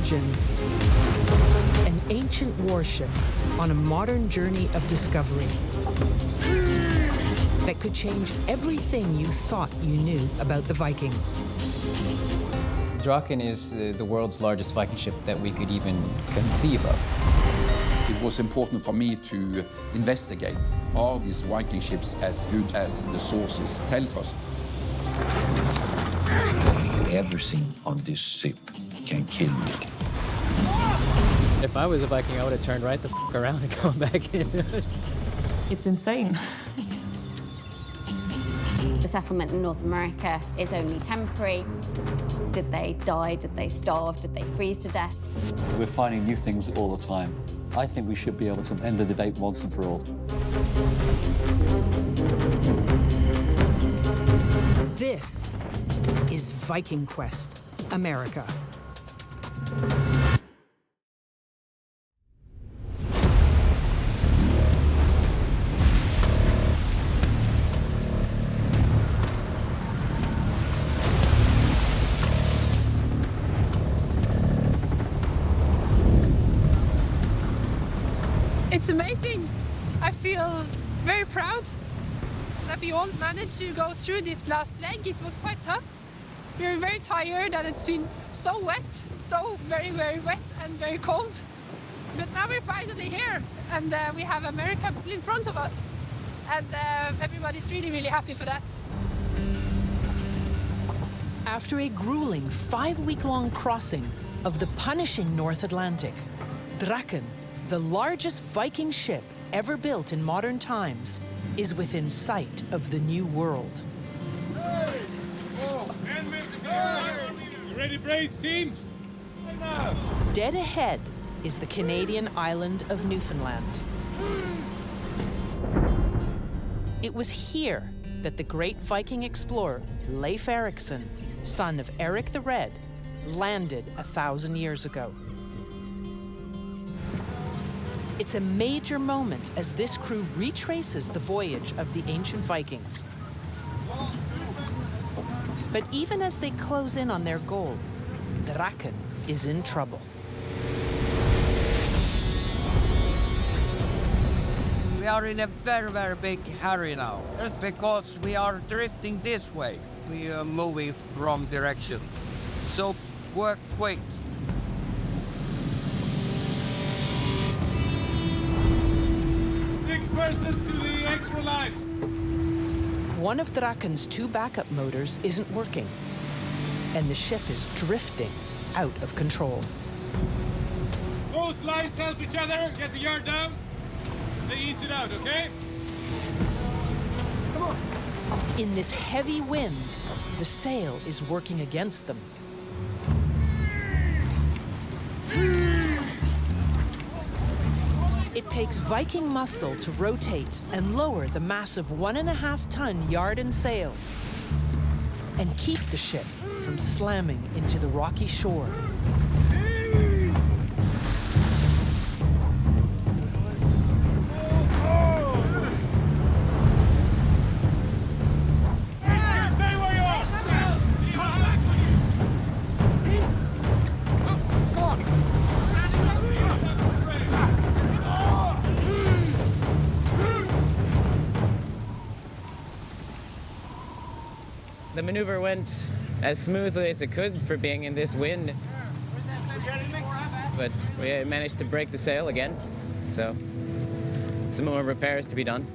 Imagine an ancient warship on a modern journey of discovery that could change everything you thought you knew about the Vikings. Draken is the world's largest Viking ship that we could even conceive of. It was important for me to investigate, are these Viking ships as good as the sources tells us? Everything on this ship can kill me. If I was a Viking, I would have turned right the f around and gone back in. It's insane. The settlement in North America is only temporary. Did they die? Did they starve? Did they freeze to death? We're finding new things all the time. I think we should be able to end the debate once and for all. This is Viking Quest, America. It's amazing. I feel very proud that we all managed to go through this last leg. It was quite tough. We were very tired and it's been so wet, so very, very wet and very cold. But now we're finally here and we have America in front of us. And everybody's really, really happy for that. After a grueling 5-week-long crossing of the punishing North Atlantic, Draken, the largest Viking ship ever built in modern times, is within sight of the New World. Hey! Oh, 10 minutes to go! You ready, brace, team? Dead ahead is the Canadian island of Newfoundland. It was here that the great Viking explorer Leif Erikson, son of Eric the Red, landed 1,000 years ago. It's a major moment as this crew retraces the voyage of the ancient Vikings. But even as they close in on their goal, Draken is in trouble. We are in a very, very big hurry now. That's because we are drifting this way. We are moving wrong direction. So work quick. Persons to the extra line. One of Draken's 2 backup motors isn't working, and the ship is drifting out of control. Both lines help each other. Get the yard down. They ease it out, okay? Come on. In this heavy wind, the sail is working against them. It takes Viking muscle to rotate and lower the massive 1.5-ton yard and sail and keep the ship from slamming into the rocky shore. The maneuver went as smoothly as it could for being in this wind. But we managed to break the sail again, so some more repairs to be done.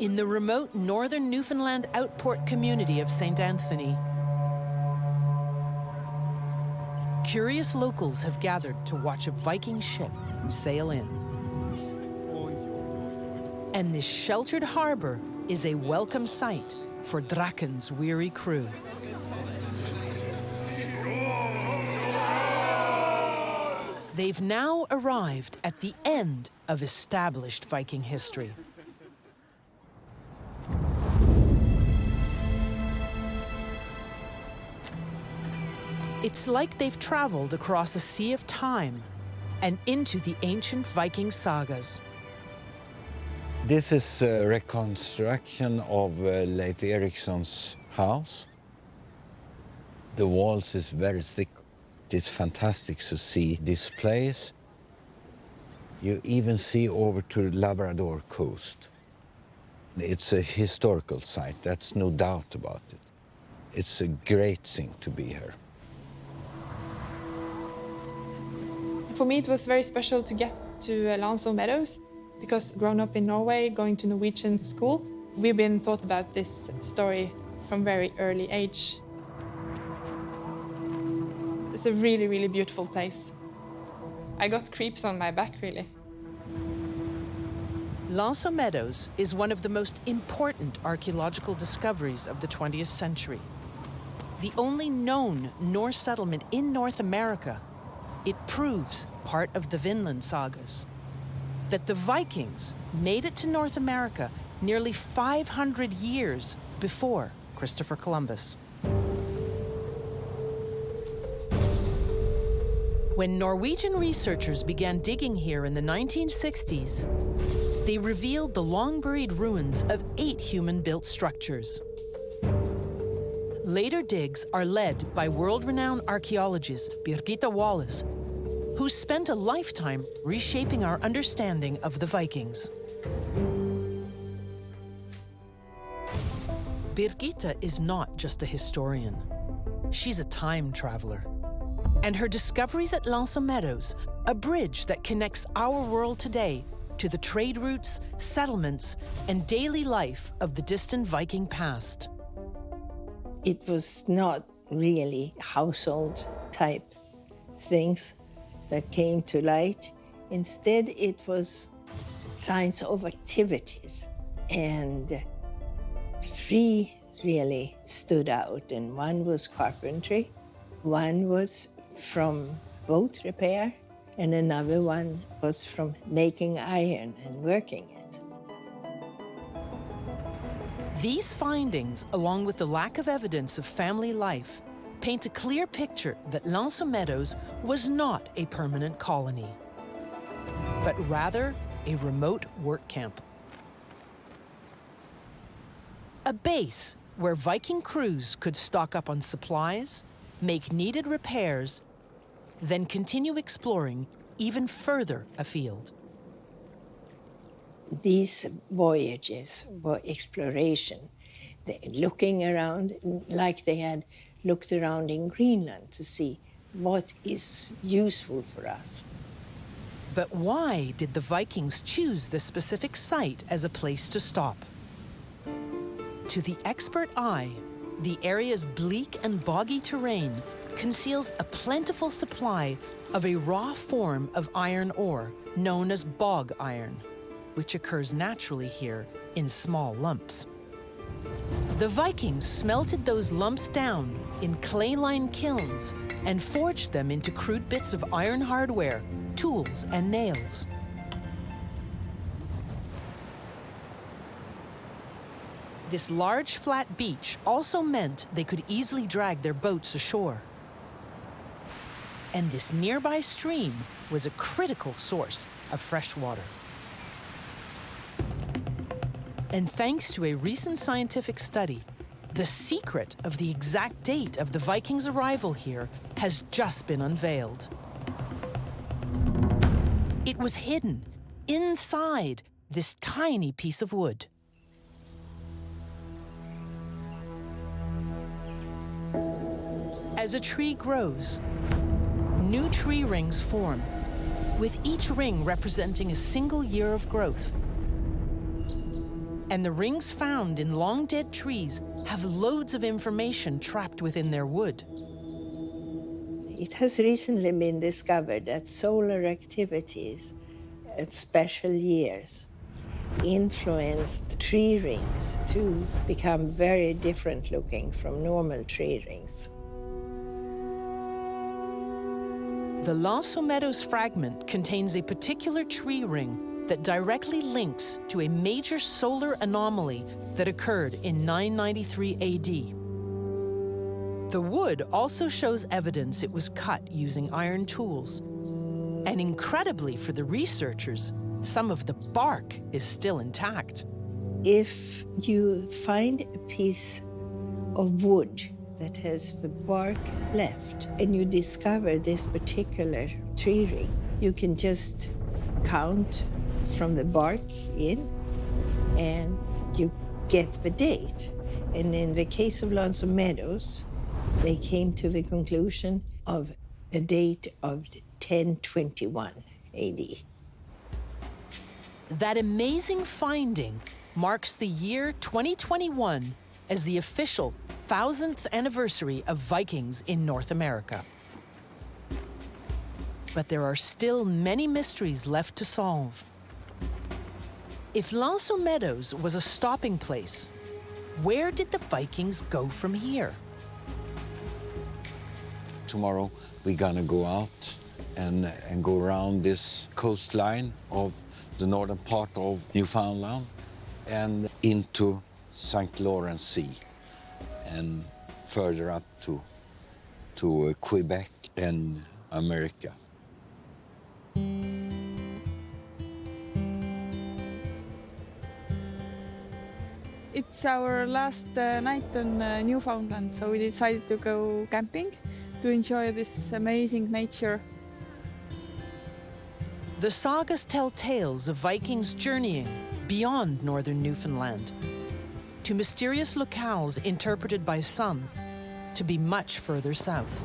In the remote northern Newfoundland outport community of St. Anthony, curious locals have gathered to watch a Viking ship sail in. And this sheltered harbor is a welcome sight for Draken's weary crew. They've now arrived at the end of established Viking history. It's like they've traveled across a sea of time and into the ancient Viking sagas. This is a reconstruction of Leif Eriksson's house. The walls is very thick. It's fantastic to see this place. You even see over to Labrador coast. It's a historical site, that's no doubt about it. It's a great thing to be here. For me, it was very special to get to Meadows, because growing up in Norway, going to Norwegian school, we've been taught about this story from very early age. It's a really, really beautiful place. I got creeps on my back, really. Meadows is one of the most important archaeological discoveries of the 20th century. The only known Norse settlement in North America, it proves part of the Vinland sagas. That the Vikings made it to North America nearly 500 years before Christopher Columbus. When Norwegian researchers began digging here in the 1960s, they revealed the long-buried ruins of 8 human-built structures. Later digs are led by world-renowned archaeologist Birgitta Wallace, who spent a lifetime reshaping our understanding of the Vikings. Birgitta is not just a historian. She's a time traveler. And her discoveries at Meadows, a bridge that connects our world today to the trade routes, settlements, and daily life of the distant Viking past. It was not really household type things that came to light. Instead, it was signs of activities. And 3 really stood out, and one was carpentry, one was from boat repair, and another one was from making iron and working it. These findings, along with the lack of evidence of family life, paint a clear picture that Meadows was not a permanent colony, but rather a remote work camp. A base where Viking crews could stock up on supplies, make needed repairs, then continue exploring even further afield. These voyages were exploration. Looking around like they had looked around in Greenland to see what is useful for us. But why did the Vikings choose this specific site as a place to stop? To the expert eye, the area's bleak and boggy terrain conceals a plentiful supply of a raw form of iron ore known as bog iron, which occurs naturally here in small lumps. The Vikings smelted those lumps down in clay-lined kilns and forged them into crude bits of iron hardware, tools, and nails. This large, flat beach also meant they could easily drag their boats ashore. And this nearby stream was a critical source of fresh water. And thanks to a recent scientific study, the secret of the exact date of the Vikings' arrival here has just been unveiled. It was hidden inside this tiny piece of wood. As a tree grows, new tree rings form, with each ring representing a single year of growth. And the rings found in long-dead trees have loads of information trapped within their wood. It has recently been discovered that solar activities at special years influenced tree rings to become very different looking from normal tree rings. The Meadows fragment contains a particular tree ring that directly links to a major solar anomaly that occurred in 993 AD. The wood also shows evidence it was cut using iron tools. And incredibly for the researchers, some of the bark is still intact. If you find a piece of wood that has the bark left and you discover this particular tree ring, you can just count from the bark in and you get the date. And in the case of Meadows, they came to the conclusion of a date of 1021 AD. That amazing finding marks the year 2021 as the official 1000th anniversary of Vikings in North America. But there are still many mysteries left to solve. If Meadows was a stopping place, where did the Vikings go from here? Tomorrow we're gonna go out and go around this coastline of the northern part of Newfoundland and into St. Lawrence Sea and further up to Quebec and America. It's our last night on Newfoundland, so we decided to go camping to enjoy this amazing nature. The sagas tell tales of Vikings journeying beyond northern Newfoundland to mysterious locales interpreted by some to be much further south.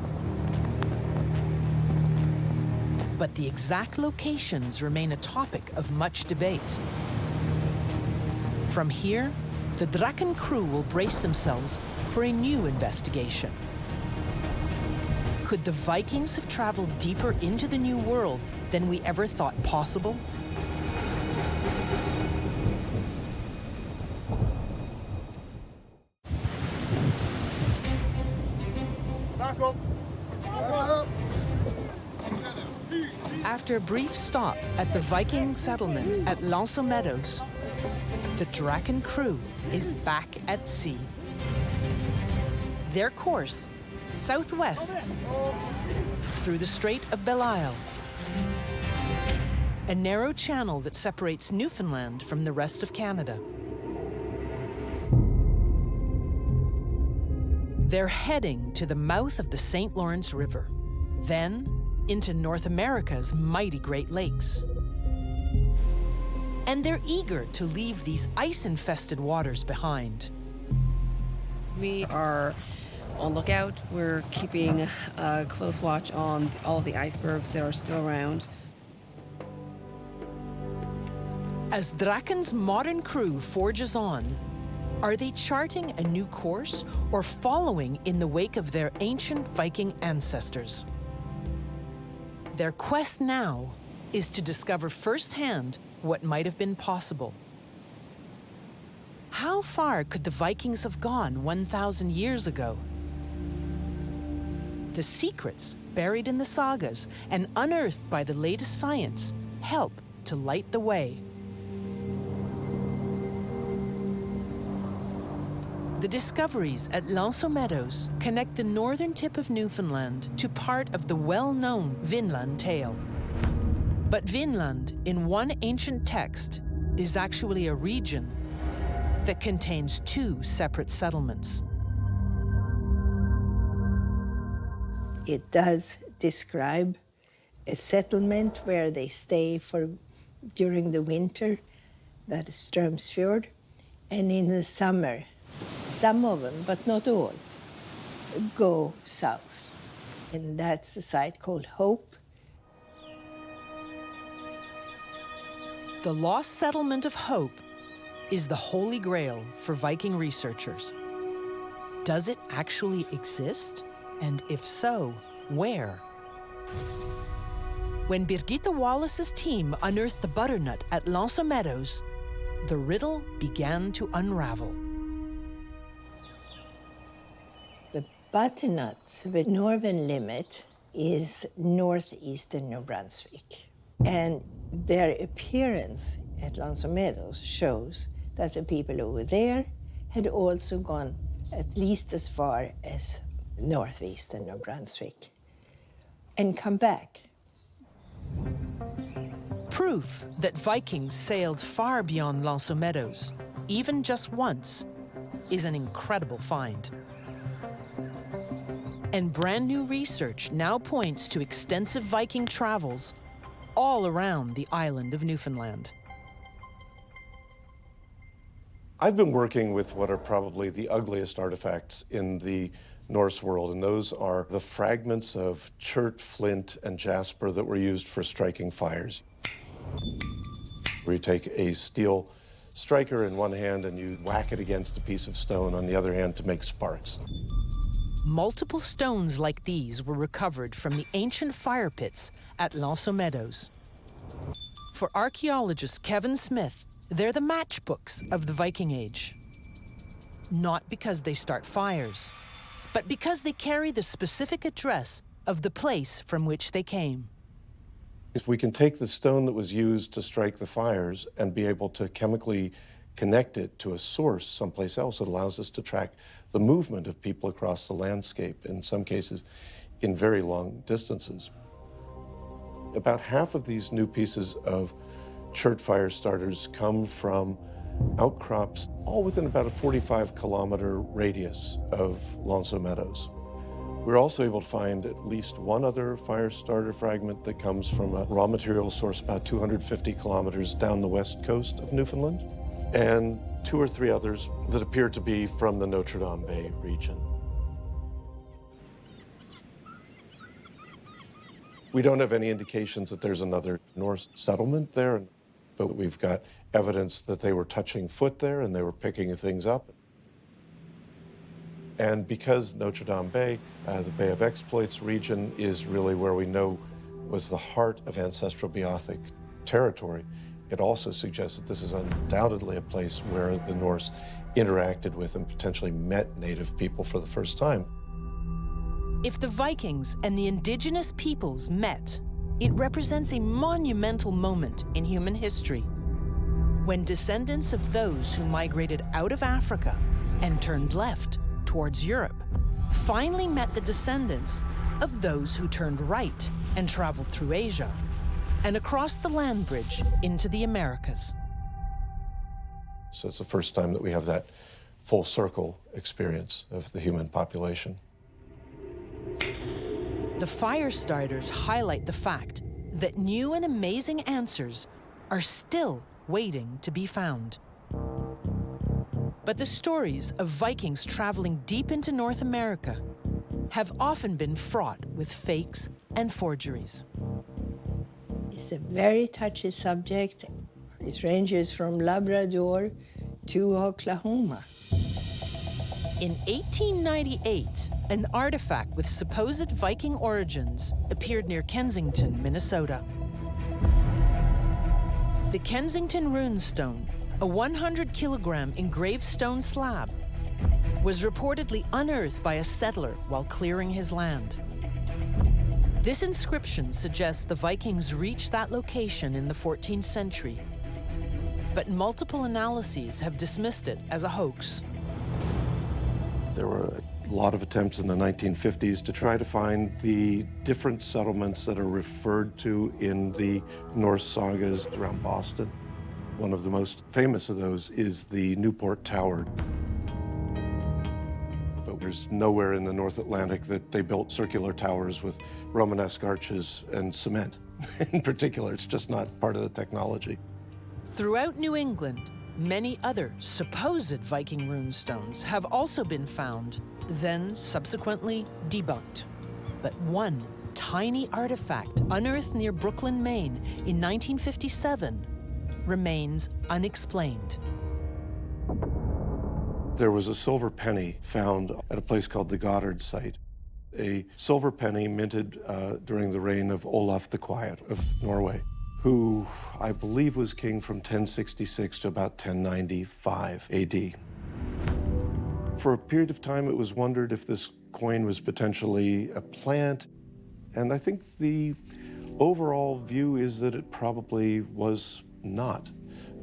But the exact locations remain a topic of much debate. From here, the Draken crew will brace themselves for a new investigation. Could the Vikings have traveled deeper into the New World than we ever thought possible? After a brief stop at the Viking settlement at Meadows, the Draken crew is back at sea. Their course, southwest through the Strait of Belle-Isle, a narrow channel that separates Newfoundland from the rest of Canada. They're heading to the mouth of the St. Lawrence River, then into North America's mighty Great Lakes. And they're eager to leave these ice-infested waters behind. We are on lookout. We're keeping a close watch on all of the icebergs that are still around. As Draken's modern crew forges on, are they charting a new course or following in the wake of their ancient Viking ancestors? Their quest now is to discover firsthand what might have been possible. How far could the Vikings have gone 1,000 years ago? The secrets buried in the sagas and unearthed by the latest science help to light the way. The discoveries at Meadows connect the northern tip of Newfoundland to part of the well-known Vinland tale. But Vinland, in one ancient text, is actually a region that contains two separate settlements. It does describe a settlement where they stay during the winter, that is Strömsfjord, and in the summer, some of them, but not all, go south. And that's a site called Hope. The lost settlement of Hope is the holy grail for Viking researchers. Does it actually exist? And if so, where? When Birgitta Wallace's team unearthed the butternut at Meadows, the riddle began to unravel. The butternut, the northern limit, is northeastern New Brunswick. And their appearance at Meadows shows that the people over there had also gone at least as far as northeastern New Brunswick and come back. Proof that Vikings sailed far beyond Meadows, even just once, is an incredible find. And brand new research now points to extensive Viking travels all around the island of Newfoundland. I've been working with what are probably the ugliest artifacts in the Norse world, and those are the fragments of chert, flint, and jasper that were used for striking fires. Where you take a steel striker in one hand and you whack it against a piece of stone on the other hand to make sparks. Multiple stones like these were recovered from the ancient fire pits at Meadows. For archaeologist Kevin Smith, they're the matchbooks of the Viking Age. Not because they start fires, but because they carry the specific address of the place from which they came. If we can take the stone that was used to strike the fires and be able to chemically connect it to a source someplace else, it allows us to track the movement of people across the landscape, in some cases in very long distances. About half of these new pieces of chert fire starters come from outcrops all within about a 45-kilometer radius of Meadows. We're also able to find at least one other fire starter fragment that comes from a raw material source about 250 kilometers down the west coast of Newfoundland, and 2 or 3 others that appear to be from the Notre Dame Bay region. We don't have any indications that there's another Norse settlement there, but we've got evidence that they were touching foot there and they were picking things up. And because Notre Dame Bay, the Bay of Exploits region, is really where we know was the heart of ancestral Beothic territory, it also suggests that this is undoubtedly a place where the Norse interacted with and potentially met native people for the first time. If the Vikings and the indigenous peoples met, it represents a monumental moment in human history, when descendants of those who migrated out of Africa and turned left towards Europe finally met the descendants of those who turned right and traveled through Asia and across the land bridge into the Americas. So it's the first time that we have that full circle experience of the human population. The fire starters highlight the fact that new and amazing answers are still waiting to be found. But the stories of Vikings traveling deep into North America have often been fraught with fakes and forgeries. It's a very touchy subject. It ranges from Labrador to Oklahoma. In 1898, an artifact with supposed Viking origins appeared near Kensington, Minnesota. The Kensington runestone, a 100-kilogram engraved stone slab, was reportedly unearthed by a settler while clearing his land. This inscription suggests the Vikings reached that location in the 14th century, but multiple analyses have dismissed it as a hoax. There were a lot of attempts in the 1950s to try to find the different settlements that are referred to in the Norse sagas around Boston. One of the most famous of those is the Newport Tower. But there's nowhere in the North Atlantic that they built circular towers with Romanesque arches and cement. In particular, it's just not part of the technology. Throughout New England, many other supposed Viking runestones have also been found, then subsequently debunked. But one tiny artifact unearthed near Brooklyn, Maine in 1957 remains unexplained. There was a silver penny found at a place called the Goddard site. A silver penny minted during the reign of Olaf the Quiet of Norway, who I believe was king from 1066 to about 1095 AD. For a period of time, it was wondered if this coin was potentially a plant, and I think the overall view is that it probably was not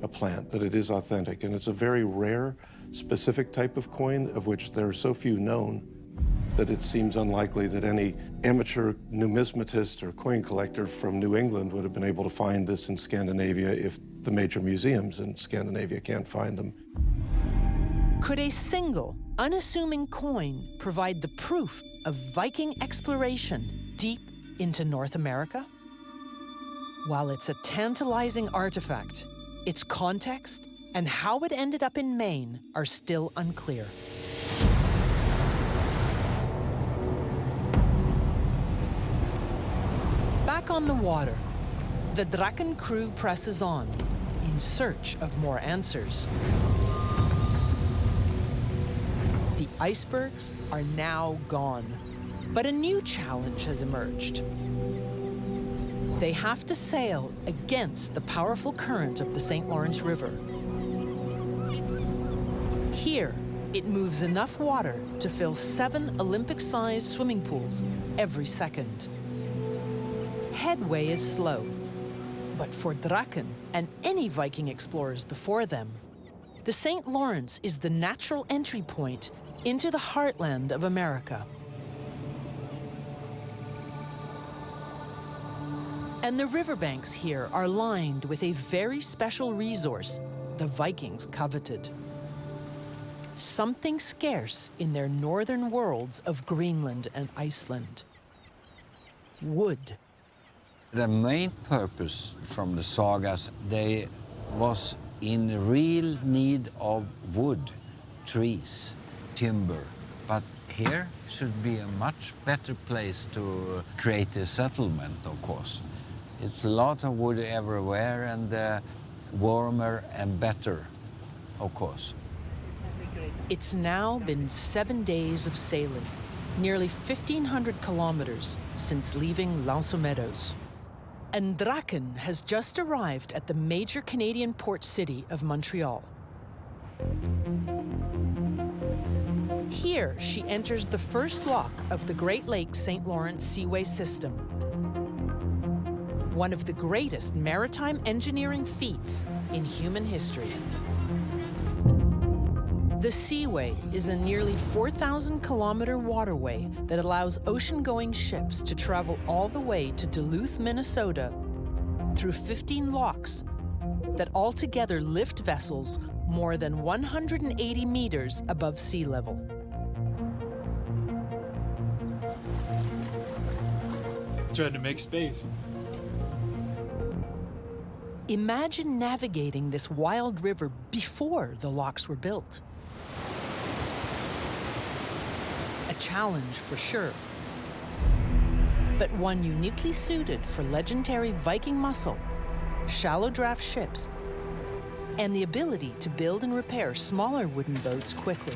a plant, that it is authentic, and it's a very rare, specific type of coin of which there are so few known. that it seems unlikely that any amateur numismatist or coin collector from New England would have been able to find this in Scandinavia if the major museums in Scandinavia can't find them. Could a single, unassuming coin provide the proof of Viking exploration deep into North America? While it's a tantalizing artifact, its context and how it ended up in Maine are still unclear. Back on the water, the Draken crew presses on in search of more answers. The icebergs are now gone, but a new challenge has emerged. They have to sail against the powerful current of the St. Lawrence River. Here, it moves enough water to fill 7 Olympic-sized swimming pools every second. Headway is slow, but for Draken and any Viking explorers before them, the St. Lawrence is the natural entry point into the heartland of America. And the riverbanks here are lined with a very special resource the Vikings coveted. Something scarce in their northern worlds of Greenland and Iceland: wood. The main purpose from the sagas, they was in real need of wood, trees, timber. But here should be a much better place to create a settlement, of course. It's a lot of wood everywhere and warmer and better, of course. It's now been 7 days of sailing, nearly 1,500 kilometers since leaving Meadows. And Draken has just arrived at the major Canadian port city of Montreal. Here, she enters the first lock of the Great Lakes St. Lawrence Seaway system, one of the greatest maritime engineering feats in human history. The Seaway is a nearly 4,000-kilometer waterway that allows ocean-going ships to travel all the way to Duluth, Minnesota, through 15 locks that altogether lift vessels more than 180 meters above sea level. Trying to make space. Imagine navigating this wild river before the locks were built. A challenge for sure, but one uniquely suited for legendary Viking muscle, shallow draft ships, and the ability to build and repair smaller wooden boats quickly.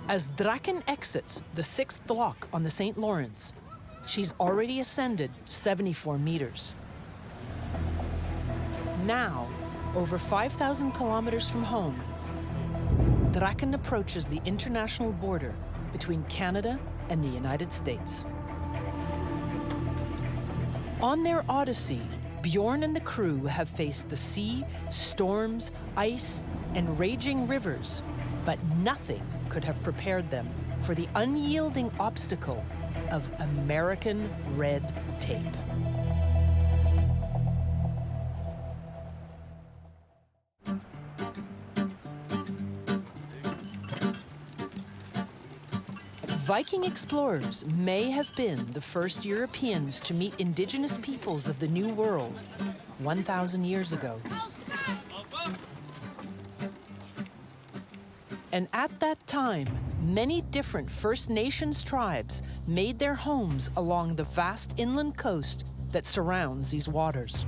As Draken exits the 6th lock on the St. Lawrence, she's already ascended 74 meters. Now, over 5,000 kilometers from home, Draken approaches the international border between Canada and the United States. On their odyssey, Bjorn and the crew have faced the sea, storms, ice, and raging rivers, but nothing could have prepared them for the unyielding obstacle of American red tape. Viking explorers may have been the first Europeans to meet indigenous peoples of the New World 1,000 years ago. And at that time, many different First Nations tribes made their homes along the vast inland coast that surrounds these waters.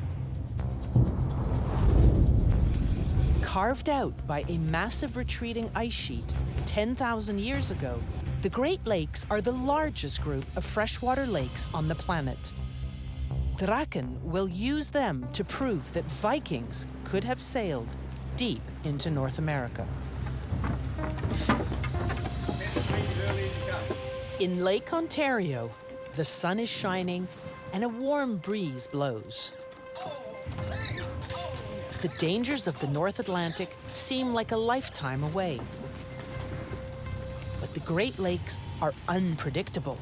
Carved out by a massive retreating ice sheet 10,000 years ago, the Great Lakes are the largest group of freshwater lakes on the planet. Draken will use them to prove that Vikings could have sailed deep into North America. In Lake Ontario, the sun is shining and a warm breeze blows. The dangers of the North Atlantic seem like a lifetime away. But the Great Lakes are unpredictable.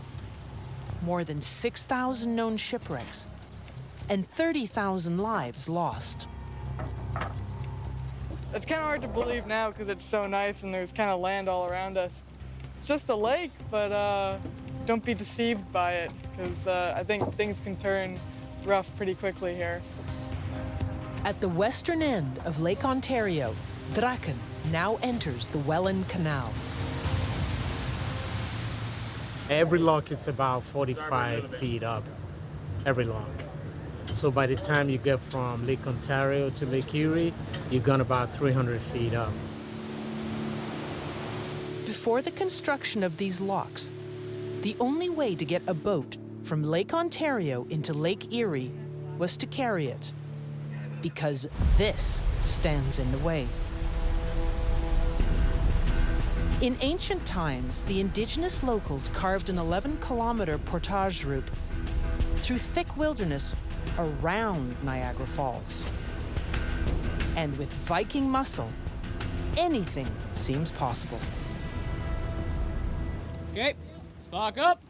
More than 6,000 known shipwrecks and 30,000 lives lost. It's kind of hard to believe now because it's so nice and there's kind of land all around us. It's just a lake, but don't be deceived by it because I think things can turn rough pretty quickly here. At the western end of Lake Ontario, Draken now enters the Welland Canal. Every lock is about 45 feet up, every lock. So by the time you get from Lake Ontario to Lake Erie, you've gone about 300 feet up. Before the construction of these locks, the only way to get a boat from Lake Ontario into Lake Erie was to carry it, because this stands in the way. In ancient times, the indigenous locals carved an 11-kilometer portage route through thick wilderness around Niagara Falls. And with Viking muscle, anything seems possible. Okay, spark up.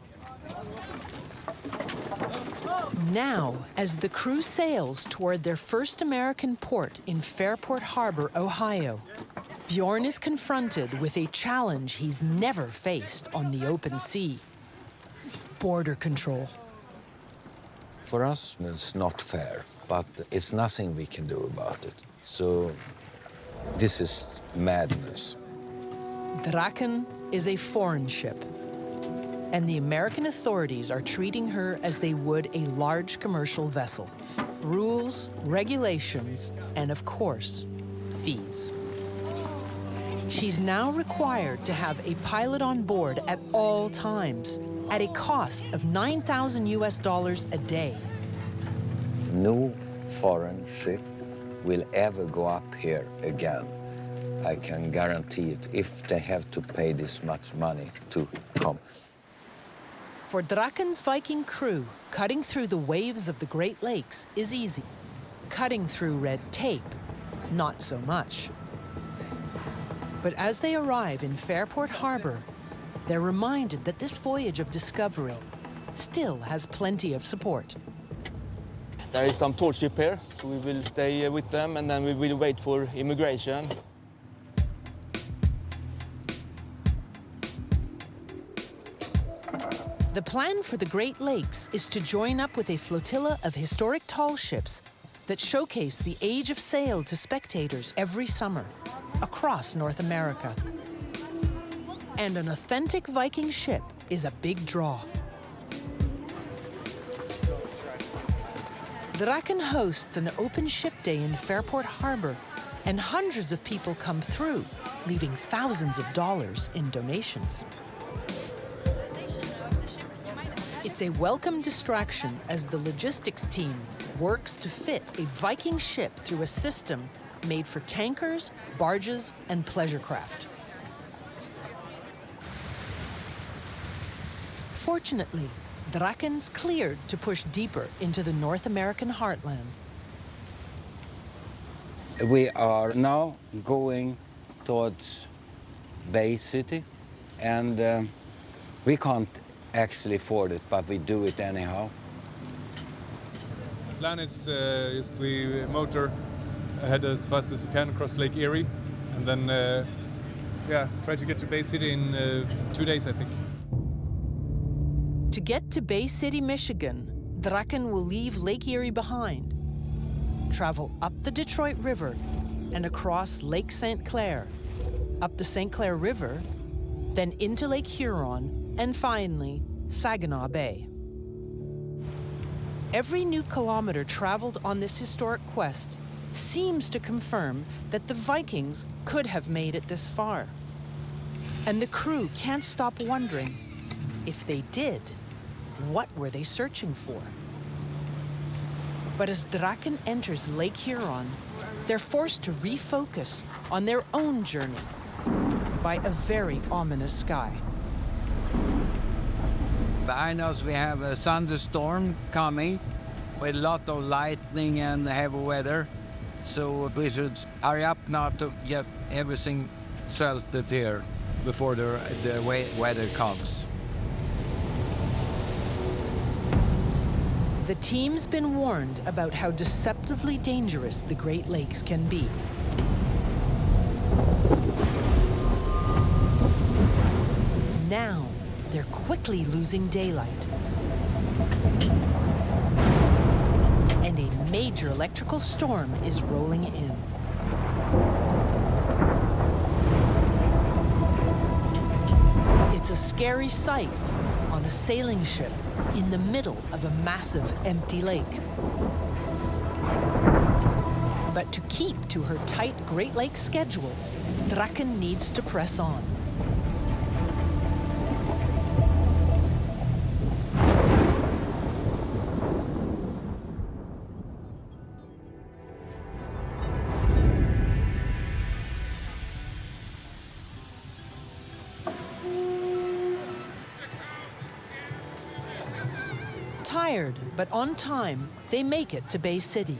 Now, as the crew sails toward their first American port in Fairport Harbor, Ohio, Bjorn is confronted with a challenge he's never faced on the open sea: border control. For us, it's not fair, but it's nothing we can do about it. So this is madness. Draken is a foreign ship, and the American authorities are treating her as they would a large commercial vessel. Rules, regulations, and of course, fees. She's now required to have a pilot on board at all times, at a cost of $9,000 a day. No foreign ship will ever go up here again. I can guarantee it, if they have to pay this much money to come. For Draken's Viking crew, cutting through the waves of the Great Lakes is easy. Cutting through red tape, not so much. But as they arrive in Fairport Harbor, they're reminded that this voyage of discovery still has plenty of support. There is some tour ship here, so we will stay with them and then we will wait for immigration. The plan for the Great Lakes is to join up with a flotilla of historic tall ships that showcase the age of sail to spectators every summer across North America. And an authentic Viking ship is a big draw. Draken hosts an open ship day in Fairport Harbor, and hundreds of people come through, leaving thousands of dollars in donations. It's a welcome distraction as the logistics team works to fit a Viking ship through a system made for tankers, barges, and pleasure craft. Fortunately, Draken's cleared to push deeper into the North American heartland. We are now going towards Bay City, and we can't actually afford it, but we do it anyhow. The plan is we motor ahead as fast as we can across Lake Erie, and then try to get to Bay City in 2 days, I think. To get to Bay City, Michigan, Draken will leave Lake Erie behind, travel up the Detroit River and across Lake St. Clair, up the St. Clair River, then into Lake Huron, and finally, Saginaw Bay. Every new kilometer traveled on this historic quest seems to confirm that the Vikings could have made it this far. And the crew can't stop wondering, if they did, what were they searching for? But as Draken enters Lake Huron, they're forced to refocus on their own journey by a very ominous sky. Behind us we have a thunderstorm coming with a lot of lightning and heavy weather. so we should hurry up now to get everything salted here before the weather comes. The team's been warned about how deceptively dangerous the Great Lakes can be. Now, they're quickly losing daylight. And a major electrical storm is rolling in. It's a scary sight on a sailing ship in the middle of a massive empty lake. But to keep to her tight Great Lakes schedule, Draken needs to press on. Tired, but on time, they make it to Bay City.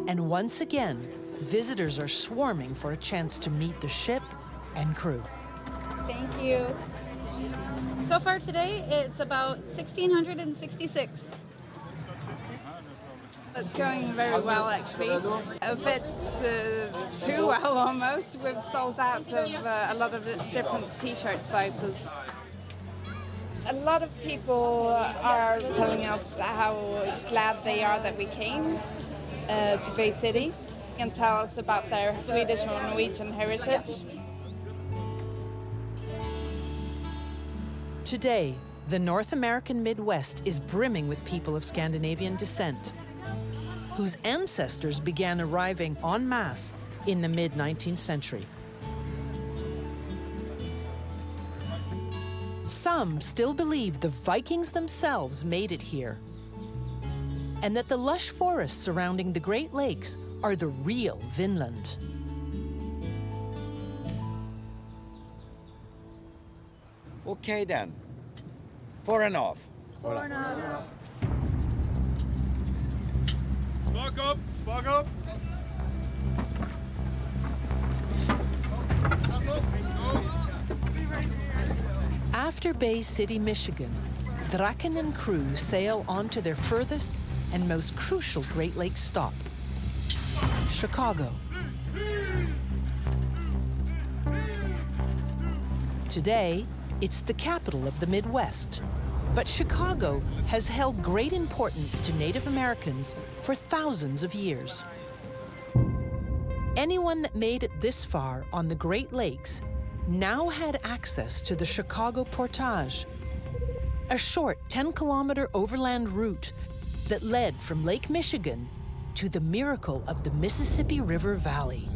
And once again, visitors are swarming for a chance to meet the ship and crew. Thank you. So far today, it's about 1,666. It's going very well, actually. A bit too well, almost. We've sold out of a lot of the different t-shirt sizes. A lot of people are telling us how glad they are that we came to Bay City and tell us about their Swedish or Norwegian heritage. Today, the North American Midwest is brimming with people of Scandinavian descent, whose ancestors began arriving en masse in the mid-19th century. Some still believe the Vikings themselves made it here, and that the lush forests surrounding the Great Lakes are the real Vinland. Okay then, 4.5. Spark up! Spark up! After Bay City, Michigan, Draken and crew sail on to their furthest and most crucial Great Lakes stop, Chicago. Today, it's the capital of the Midwest, but Chicago has held great importance to Native Americans for thousands of years. Anyone that made it this far on the Great Lakes now had access to the Chicago Portage, a short 10-kilometer overland route that led from Lake Michigan to the miracle of the Mississippi River Valley.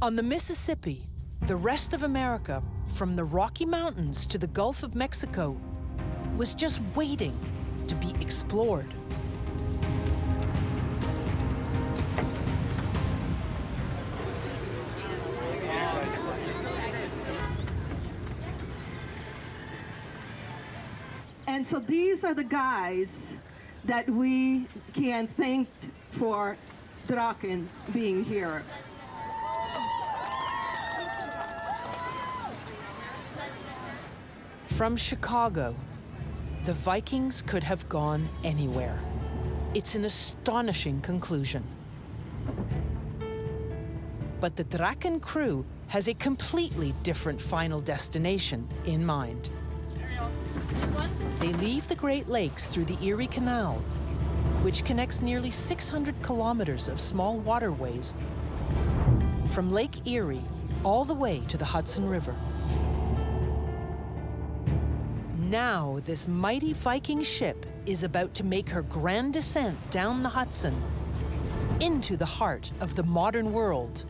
On the Mississippi, the rest of America, from the Rocky Mountains to the Gulf of Mexico, was just waiting to be explored. And so these are the guys that we can thank for Draken being here. From Chicago, the Vikings could have gone anywhere. It's an astonishing conclusion. But the Draken crew has a completely different final destination in mind. They leave the Great Lakes through the Erie Canal, which connects nearly 600 kilometers of small waterways from Lake Erie all the way to the Hudson River. Now, this mighty Viking ship is about to make her grand descent down the Hudson into the heart of the modern world,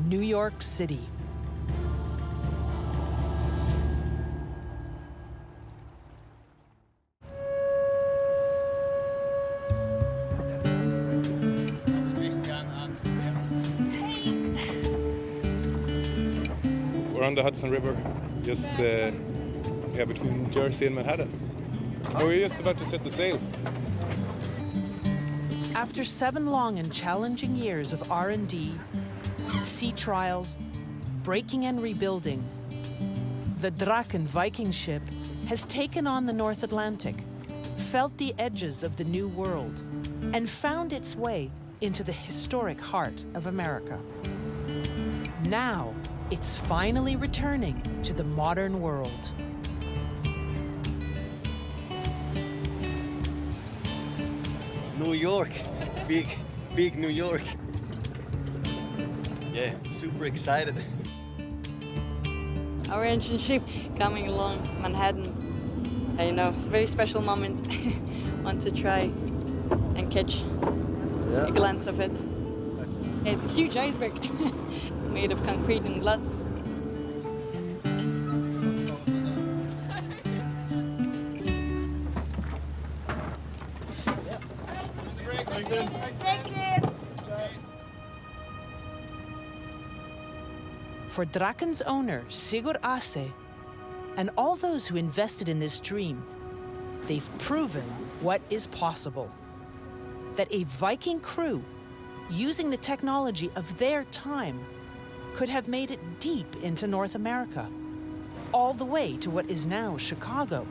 New York City. We're on the Hudson River, just between Jersey and Manhattan. Oh, we're just about to set the sail. After 7 long and challenging years of R&D, sea trials, breaking and rebuilding, the Draken Viking ship has taken on the North Atlantic, felt the edges of the New World, and found its way into the historic heart of America. Now, it's finally returning to the modern world. New York, big New York. Yeah, super excited. Our ancient ship coming along Manhattan. You know, it's a very special moment. Want to try and catch a glance of it. It's a huge iceberg made of concrete and glass. For Draken's owner, Sigurd Ase, and all those who invested in this dream, they've proven what is possible. That a Viking crew, using the technology of their time, could have made it deep into North America, all the way to what is now Chicago.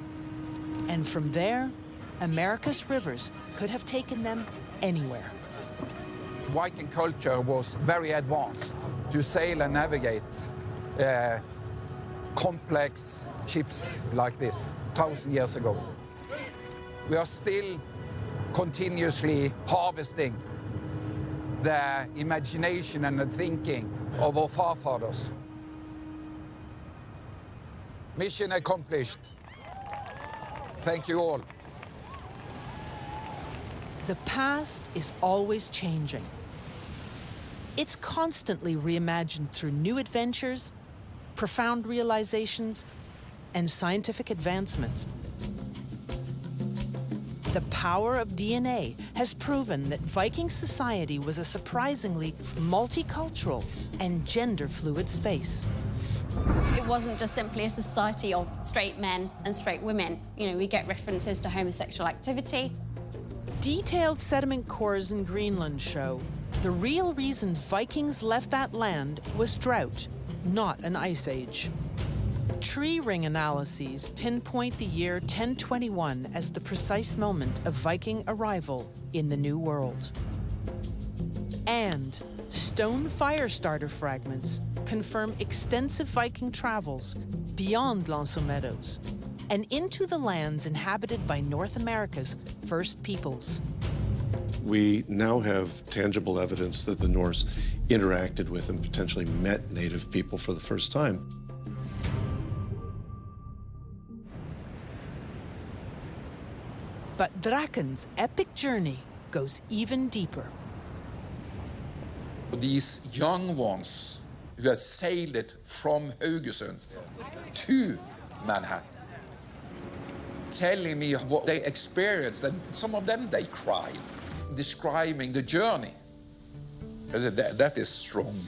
And from there, America's rivers could have taken them anywhere. Viking culture was very advanced to sail and navigate complex ships like this 1,000 years ago. We are still continuously harvesting the imagination and the thinking of our forefathers. Mission accomplished. Thank you all. The past is always changing. It's constantly reimagined through new adventures, profound realizations, and scientific advancements. The power of DNA has proven that Viking society was a surprisingly multicultural and gender-fluid space. It wasn't just simply a society of straight men and straight women. You know, we get references to homosexual activity. Detailed sediment cores in Greenland show the real reason Vikings left that land was drought, not an ice age. Tree ring analyses pinpoint the year 1021 as the precise moment of Viking arrival in the New World. And stone fire starter fragments confirm extensive Viking travels beyond Meadows and into the lands inhabited by North America's first peoples. We now have tangible evidence that the Norse interacted with and potentially met native people for the first time. But Draken's epic journey goes even deeper. These young ones who have sailed it from Haugesund to Manhattan, telling me what they experienced, and some of them they cried, describing the journey. That is strong.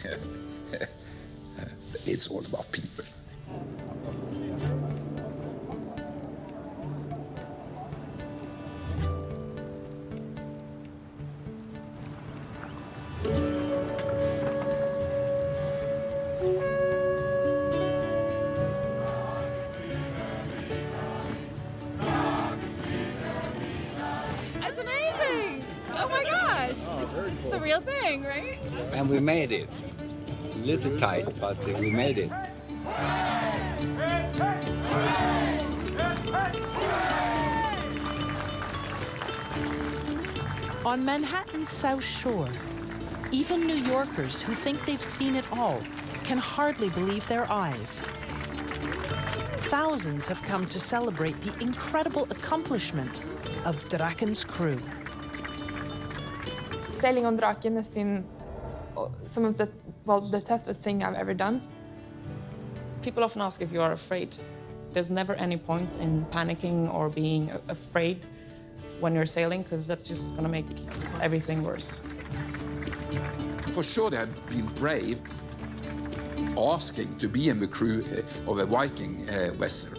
It's all about people. That's amazing! Oh my gosh! It's the real thing, right? And we made it. A little tight, but we made it. On Manhattan's South Shore, even New Yorkers who think they've seen it all can hardly believe their eyes. Thousands have come to celebrate the incredible accomplishment of Draken's crew. Sailing on Draken has been some of the toughest thing I've ever done. People often ask if you are afraid. There's never any point in panicking or being afraid when you're sailing, because that's just going to make everything worse. For sure, they have been brave, asking to be in the crew of a Viking vessel.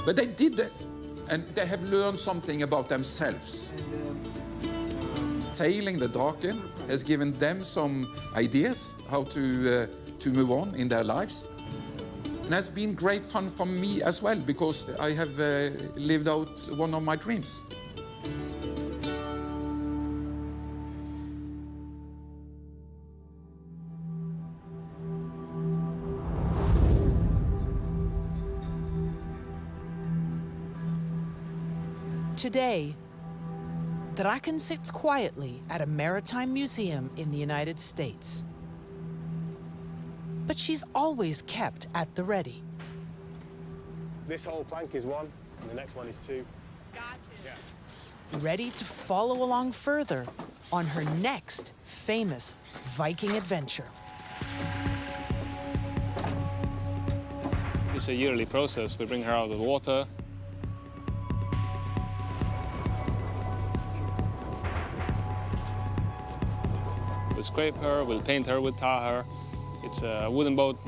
But they did it, and they have learned something about themselves. Sailing the Draken has given them some ideas how to move on in their lives. And that's been great fun for me as well, because I have lived out one of my dreams. Today, Draken sits quietly at a maritime museum in the United States. But she's always kept at the ready. This whole plank is 1, and the next one is 2. Gotcha. Yeah. Ready to follow along further on her next famous Viking adventure. It's a yearly process. We bring her out of the water. We'll scrape her, we'll paint her, we'll tar her. It's a wooden boat,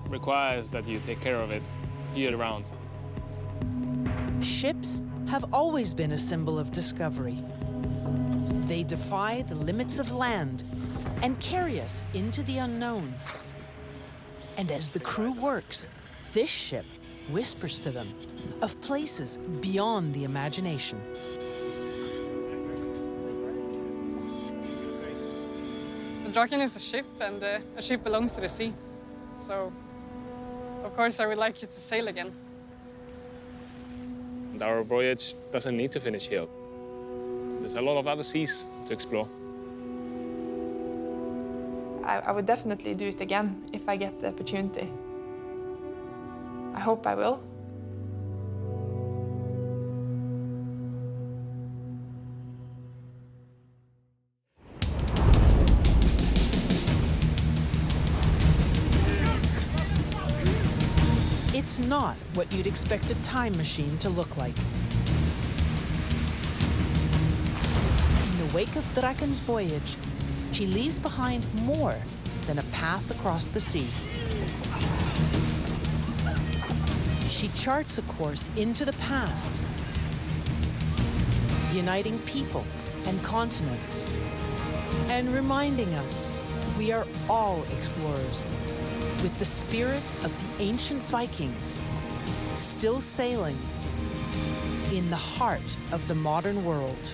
requires that you take care of it year-round. Ships have always been a symbol of discovery. They defy the limits of land and carry us into the unknown. And as the crew works, this ship whispers to them of places beyond the imagination. The Draken is a ship, and a ship belongs to the sea. So, of course, I would like you to sail again. And our voyage doesn't need to finish here. There's a lot of other seas to explore. I would definitely do it again if I get the opportunity. I hope I will. It's not what you'd expect a time machine to look like. In the wake of Draken's voyage, she leaves behind more than a path across the sea. She charts a course into the past, uniting people and continents, and reminding us we are all explorers, with the spirit of the ancient Vikings still sailing in the heart of the modern world.